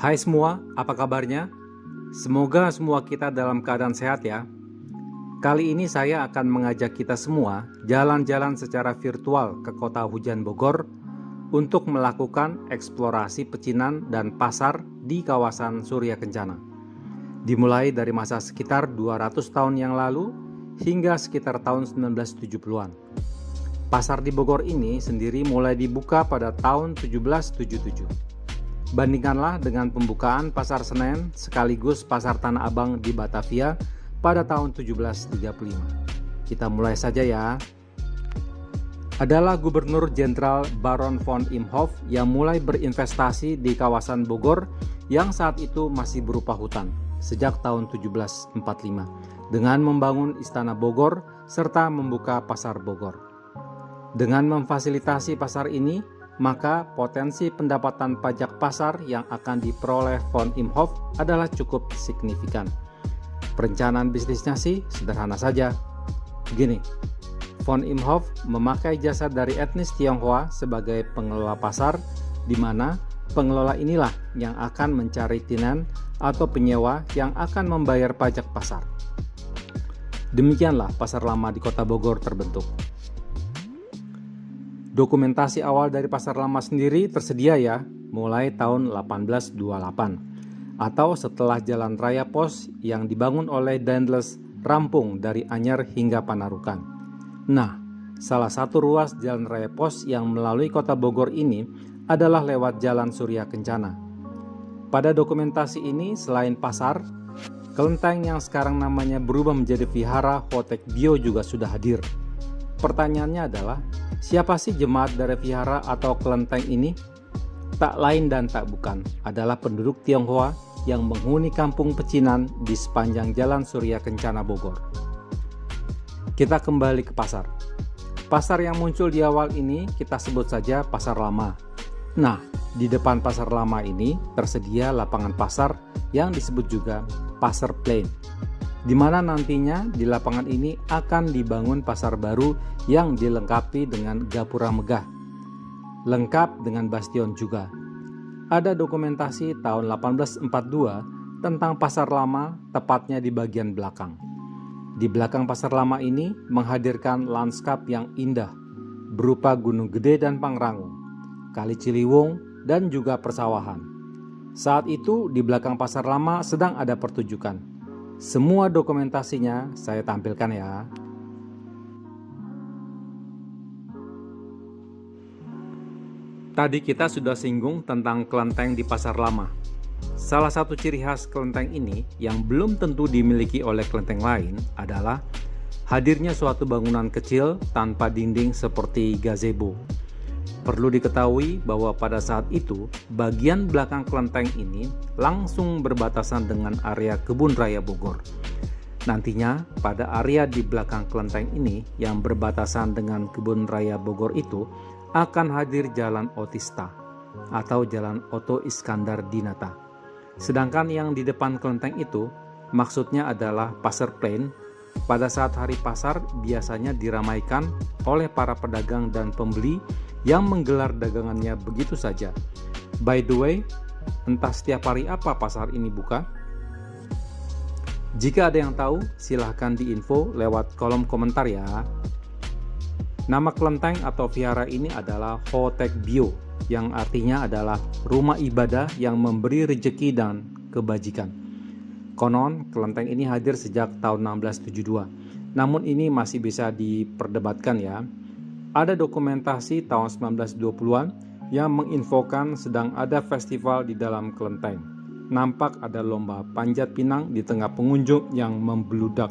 Hai semua, apa kabarnya? Semoga semua kita dalam keadaan sehat ya. Kali ini saya akan mengajak kita semua jalan-jalan secara virtual ke kota hujan Bogor untuk melakukan eksplorasi pecinan dan pasar di kawasan Surya Kencana. Dimulai dari masa sekitar 200 tahun yang lalu hingga sekitar tahun 1970-an. Pasar di Bogor ini sendiri mulai dibuka pada tahun 1777. Bandingkanlah dengan pembukaan Pasar Senen sekaligus Pasar Tanah Abang di Batavia pada tahun 1735. Kita mulai saja ya. Adalah Gubernur Jenderal Baron von Imhoff yang mulai berinvestasi di kawasan Bogor yang saat itu masih berupa hutan sejak tahun 1745 dengan membangun Istana Bogor serta membuka Pasar Bogor. Dengan memfasilitasi pasar ini, maka potensi pendapatan pajak pasar yang akan diperoleh von Imhoff adalah cukup signifikan. Perencanaan bisnisnya sih sederhana saja. Begini, von Imhoff memakai jasa dari etnis Tionghoa sebagai pengelola pasar, di mana pengelola inilah yang akan mencari tenan atau penyewa yang akan membayar pajak pasar. Demikianlah pasar lama di Kota Bogor terbentuk. Dokumentasi awal dari pasar lama sendiri tersedia ya, mulai tahun 1828 atau setelah jalan raya pos yang dibangun oleh Daendels rampung dari Anyer hingga Panarukan. Nah, salah satu ruas jalan raya pos yang melalui Kota Bogor ini adalah lewat Jalan Surya Kencana. Pada dokumentasi ini selain pasar, kelenteng yang sekarang namanya berubah menjadi Vihara Hotek Bio juga sudah hadir. Pertanyaannya adalah, siapa sih jemaat dari vihara atau kelenteng ini? Tak lain dan tak bukan, adalah penduduk Tionghoa yang menghuni kampung pecinan di sepanjang Jalan Surya Kencana Bogor. Kita kembali ke pasar. Pasar yang muncul di awal ini kita sebut saja Pasar Lama. Nah, di depan Pasar Lama ini tersedia lapangan pasar yang disebut juga Pasar Plain, di mana nantinya di lapangan ini akan dibangun pasar baru yang dilengkapi dengan gapura megah, lengkap dengan bastion juga. Ada dokumentasi tahun 1842 tentang pasar lama, tepatnya di bagian belakang. Di belakang pasar lama ini menghadirkan lanskap yang indah, berupa Gunung Gede dan Pangrango, Kali Ciliwung, dan juga persawahan. Saat itu di belakang pasar lama sedang ada pertunjukan. Semua dokumentasinya saya tampilkan ya. Tadi kita sudah singgung tentang kelenteng di Pasar Lama. Salah satu ciri khas kelenteng ini yang belum tentu dimiliki oleh kelenteng lain adalah hadirnya suatu bangunan kecil tanpa dinding seperti gazebo. Perlu diketahui bahwa pada saat itu, bagian belakang kelenteng ini langsung berbatasan dengan area Kebun Raya Bogor. Nantinya, pada area di belakang kelenteng ini yang berbatasan dengan Kebun Raya Bogor itu akan hadir Jalan Otista atau Jalan Oto Iskandar Dinata. Sedangkan yang di depan kelenteng itu maksudnya adalah Pasar Plain. Pada saat hari pasar biasanya diramaikan oleh para pedagang dan pembeli yang menggelar dagangannya begitu saja. By the way, entah setiap hari apa pasar ini buka? Jika ada yang tahu, silahkan diinfo lewat kolom komentar ya. Nama kelenteng atau vihara ini adalah Hotek Bio, yang artinya adalah rumah ibadah yang memberi rejeki dan kebajikan. Konon, kelenteng ini hadir sejak tahun 1672, namun ini masih bisa diperdebatkan ya. Ada dokumentasi tahun 1920-an yang menginfokan sedang ada festival di dalam kelenteng. Nampak ada lomba panjat pinang di tengah pengunjung yang membludak.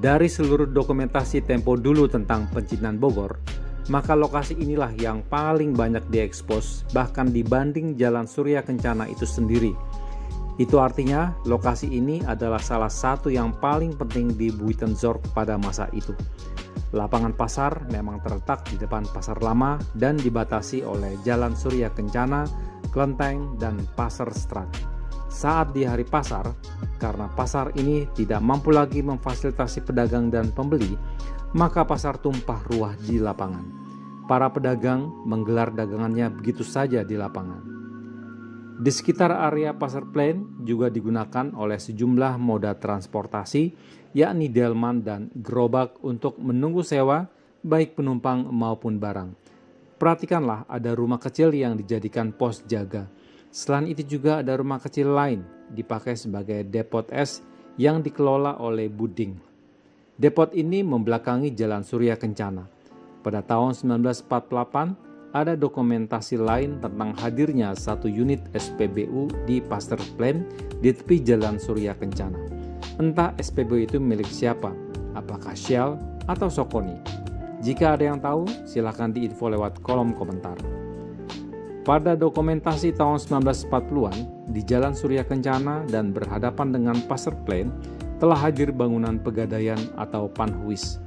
Dari seluruh dokumentasi tempo dulu tentang pecinan Bogor, maka lokasi inilah yang paling banyak diekspos bahkan dibanding Jalan Surya Kencana itu sendiri. Itu artinya lokasi ini adalah salah satu yang paling penting di Buitenzorg pada masa itu. Lapangan pasar memang terletak di depan Pasar Lama dan dibatasi oleh Jalan Surya Kencana, Kelenteng, dan Pasar Strat. Saat di hari pasar, karena pasar ini tidak mampu lagi memfasilitasi pedagang dan pembeli, maka pasar tumpah ruah di lapangan. Para pedagang menggelar dagangannya begitu saja di lapangan. Di sekitar area Pasar Plain juga digunakan oleh sejumlah moda transportasi, yakni delman dan gerobak untuk menunggu sewa, baik penumpang maupun barang. Perhatikanlah, ada rumah kecil yang dijadikan pos jaga. Selain itu juga ada rumah kecil lain dipakai sebagai depot es yang dikelola oleh Buding. Depot ini membelakangi Jalan Surya Kencana. Pada tahun 1948, ada dokumentasi lain tentang hadirnya satu unit SPBU di Pasar Plain di tepi Jalan Surya Kencana. Entah SPBU itu milik siapa, apakah Shell atau Sokoni. Jika ada yang tahu, silakan diinfo lewat kolom komentar. Pada dokumentasi tahun 1940-an, di Jalan Surya Kencana dan berhadapan dengan Pasar Plain, telah hadir bangunan pegadaian atau panhuis.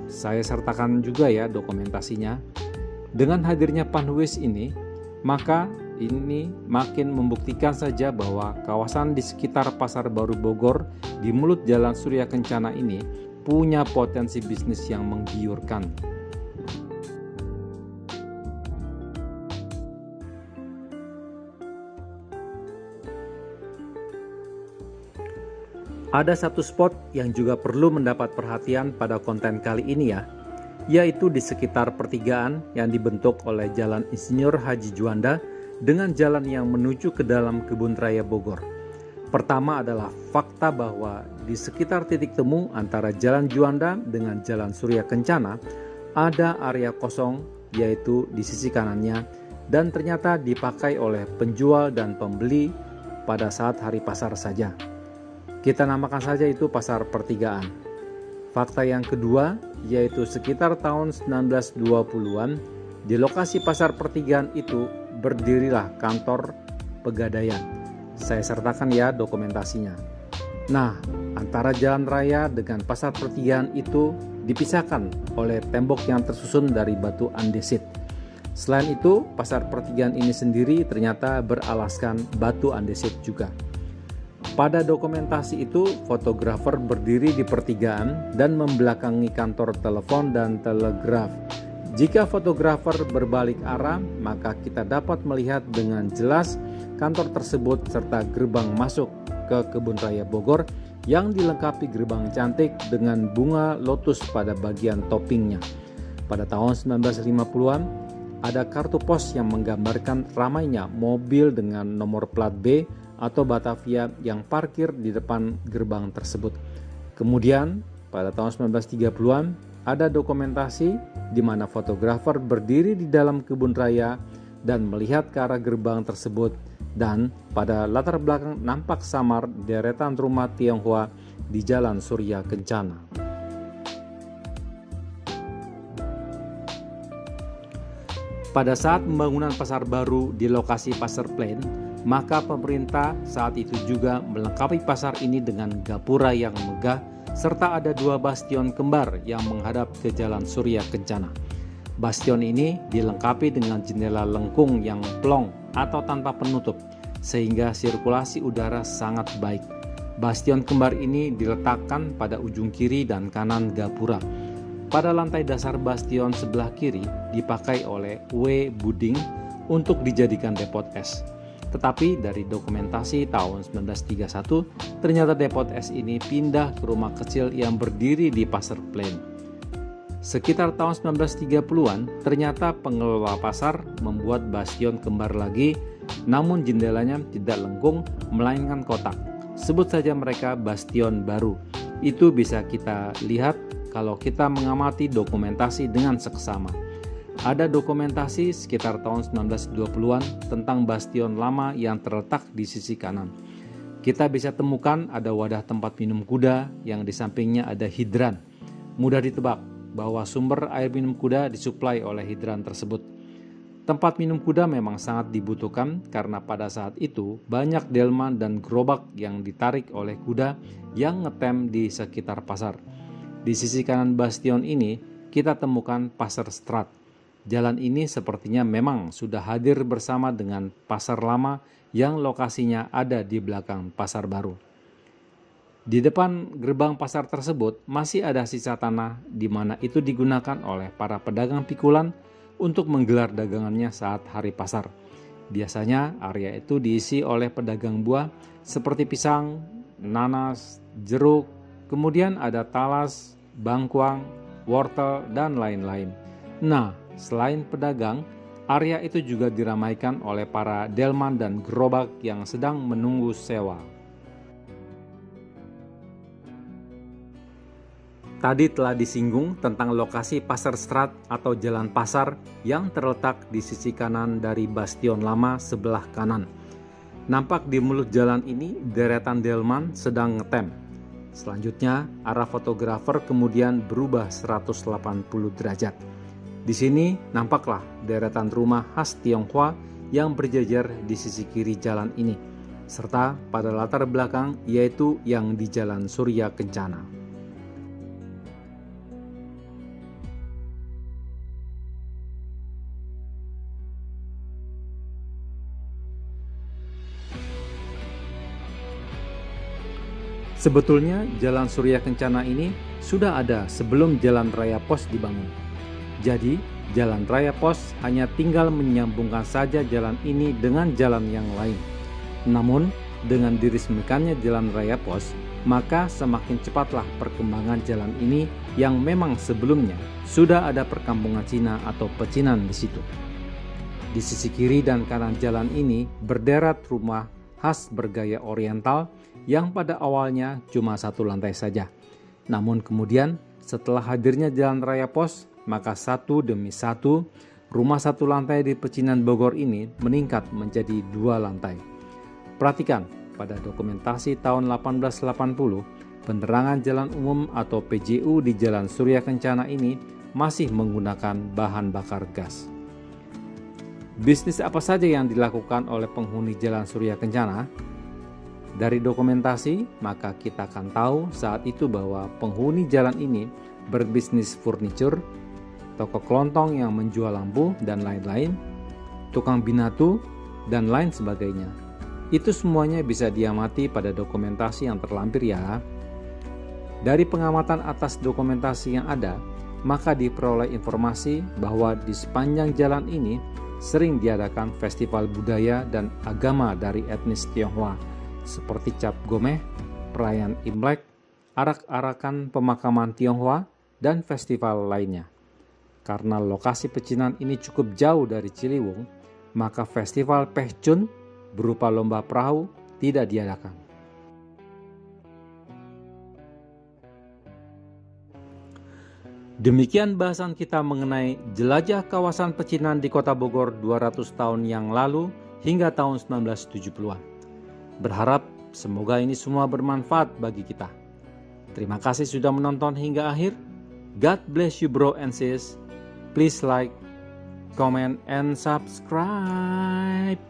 Saya sertakan juga ya dokumentasinya. Dengan hadirnya panhuis ini, maka ini makin membuktikan saja bahwa kawasan di sekitar Pasar Baru Bogor di mulut Jalan Surya Kencana ini punya potensi bisnis yang menggiurkan. Ada satu spot yang juga perlu mendapat perhatian pada konten kali ini ya, yaitu di sekitar pertigaan yang dibentuk oleh Jalan Insinyur Haji Juanda dengan jalan yang menuju ke dalam Kebun Raya Bogor. Pertama adalah fakta bahwa di sekitar titik temu antara Jalan Juanda dengan Jalan Surya Kencana ada area kosong, yaitu di sisi kanannya, dan ternyata dipakai oleh penjual dan pembeli pada saat hari pasar saja. Kita namakan saja itu pasar pertigaan. Fakta yang kedua, yaitu sekitar tahun 1920-an, di lokasi pasar pertigaan itu berdirilah kantor pegadaian. Saya sertakan ya dokumentasinya. Nah, antara jalan raya dengan pasar pertigaan itu dipisahkan oleh tembok yang tersusun dari batu andesit. Selain itu, pasar pertigaan ini sendiri ternyata beralaskan batu andesit juga. Pada dokumentasi itu, fotografer berdiri di pertigaan dan membelakangi kantor telepon dan telegraf. Jika fotografer berbalik arah, maka kita dapat melihat dengan jelas kantor tersebut serta gerbang masuk ke Kebun Raya Bogor yang dilengkapi gerbang cantik dengan bunga lotus pada bagian toppingnya. Pada tahun 1950-an, ada kartu pos yang menggambarkan ramainya mobil dengan nomor plat B atau Batavia yang parkir di depan gerbang tersebut. Kemudian pada tahun 1930-an ada dokumentasi di mana fotografer berdiri di dalam kebun raya dan melihat ke arah gerbang tersebut, dan pada latar belakang nampak samar deretan rumah Tionghoa di Jalan Surya Kencana. Pada saat pembangunan pasar baru di lokasi Pasar Plain, maka pemerintah saat itu juga melengkapi pasar ini dengan gapura yang megah serta ada 2 bastion kembar yang menghadap ke Jalan Surya Kencana. Bastion ini dilengkapi dengan jendela lengkung yang plong atau tanpa penutup sehingga sirkulasi udara sangat baik. Bastion kembar ini diletakkan pada ujung kiri dan kanan gapura. Pada lantai dasar bastion sebelah kiri dipakai oleh W. Buding untuk dijadikan depot es. Tetapi dari dokumentasi tahun 1931, ternyata depot es ini pindah ke rumah kecil yang berdiri di Pasar Plain. Sekitar tahun 1930-an, ternyata pengelola pasar membuat bastion kembar lagi, namun jendelanya tidak lengkung, melainkan kotak. Sebut saja mereka bastion baru. Itu bisa kita lihat kalau kita mengamati dokumentasi dengan seksama. Ada dokumentasi sekitar tahun 1920-an tentang bastion lama yang terletak di sisi kanan. Kita bisa temukan ada wadah tempat minum kuda yang di sampingnya ada hidran. Mudah ditebak bahwa sumber air minum kuda disuplai oleh hidran tersebut. Tempat minum kuda memang sangat dibutuhkan karena pada saat itu banyak delman dan gerobak yang ditarik oleh kuda yang ngetem di sekitar pasar. Di sisi kanan bastion ini kita temukan Pasar Strat. Jalan ini sepertinya memang sudah hadir bersama dengan pasar lama yang lokasinya ada di belakang pasar baru. Di depan gerbang pasar tersebut masih ada sisa tanah di mana itu digunakan oleh para pedagang pikulan untuk menggelar dagangannya saat hari pasar. Biasanya area itu diisi oleh pedagang buah seperti pisang, nanas, jeruk, kemudian ada talas, bangkuang, wortel, dan lain-lain. Nah, selain pedagang, area itu juga diramaikan oleh para delman dan gerobak yang sedang menunggu sewa. Tadi telah disinggung tentang lokasi Pasar Straat atau Jalan Pasar yang terletak di sisi kanan dari Bastion Lama sebelah kanan. Nampak di mulut jalan ini deretan delman sedang ngetem. Selanjutnya, arah fotografer kemudian berubah 180 derajat. Di sini nampaklah deretan rumah khas Tionghoa yang berjejer di sisi kiri jalan ini, serta pada latar belakang yaitu yang di Jalan Surya Kencana. Sebetulnya Jalan Surya Kencana ini sudah ada sebelum Jalan Raya Pos dibangun. Jadi, Jalan Raya Pos hanya tinggal menyambungkan saja jalan ini dengan jalan yang lain. Namun, dengan diresmikannya Jalan Raya Pos, maka semakin cepatlah perkembangan jalan ini yang memang sebelumnya sudah ada perkampungan Cina atau pecinan di situ. Di sisi kiri dan kanan jalan ini berderet rumah khas bergaya oriental yang pada awalnya cuma satu lantai saja. Namun kemudian setelah hadirnya Jalan Raya Pos, maka satu demi satu rumah satu lantai di pecinan Bogor ini meningkat menjadi 2 lantai. Perhatikan, pada dokumentasi tahun 1880, penerangan jalan umum atau PJU di Jalan Surya Kencana ini masih menggunakan bahan bakar gas. Bisnis apa saja yang dilakukan oleh penghuni Jalan Surya Kencana? Dari dokumentasi, maka kita akan tahu saat itu bahwa penghuni jalan ini berbisnis furniture, toko kelontong yang menjual lampu dan lain-lain, tukang binatu, dan lain sebagainya. Itu semuanya bisa diamati pada dokumentasi yang terlampir ya. Dari pengamatan atas dokumentasi yang ada, maka diperoleh informasi bahwa di sepanjang jalan ini sering diadakan festival budaya dan agama dari etnis Tionghoa, seperti Cap Gomeh, perayaan Imlek, arak-arakan pemakaman Tionghoa, dan festival lainnya. Karena lokasi pecinan ini cukup jauh dari Ciliwung, maka festival Pehcun berupa lomba perahu tidak diadakan. Demikian bahasan kita mengenai jelajah kawasan pecinan di Kota Bogor 200 tahun yang lalu hingga tahun 1970-an. Berharap semoga ini semua bermanfaat bagi kita. Terima kasih sudah menonton hingga akhir. God bless you bro and sis. Please like, comment, and subscribe.